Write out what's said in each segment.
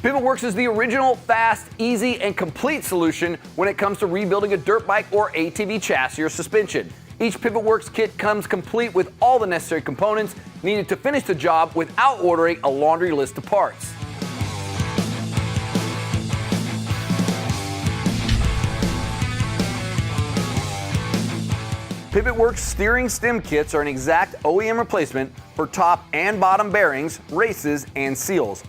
PivotWorks is the original, fast, easy, and complete solution when it comes to rebuilding a dirt bike or ATV chassis or suspension. Each PivotWorks kit comes complete with all the necessary components needed to finish the job without ordering a laundry list of parts. PivotWorks steering stem kits are an exact OEM replacement for top and bottom bearings, races, and seals.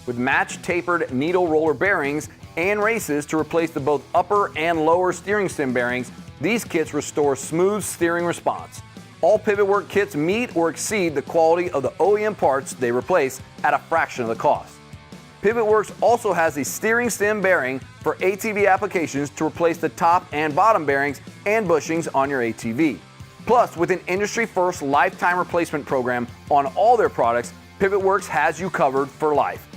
With matched tapered needle roller bearings and races to replace the both upper and lower steering stem bearings, these kits restore smooth steering response. All PivotWorks kits meet or exceed the quality of the OEM parts they replace at a fraction of the cost. PivotWorks also has a steering stem bearing for ATV applications to replace the top and bottom bearings and bushings on your ATV. Plus, with an industry-first lifetime replacement program on all their products, PivotWorks has you covered for life.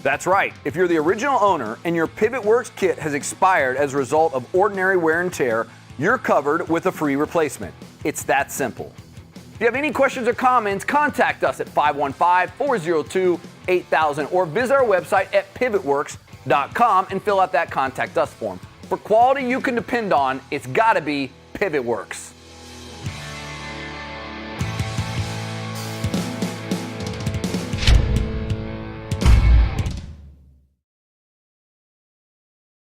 That's right, if you're the original owner and your PivotWorks kit has expired as a result of ordinary wear and tear, you're covered with a free replacement. It's that simple. If you have any questions or comments, contact us at 515-402-8000 or visit our website at pivotworks.com and fill out that Contact Us form. For quality you can depend on, it's got to be PivotWorks.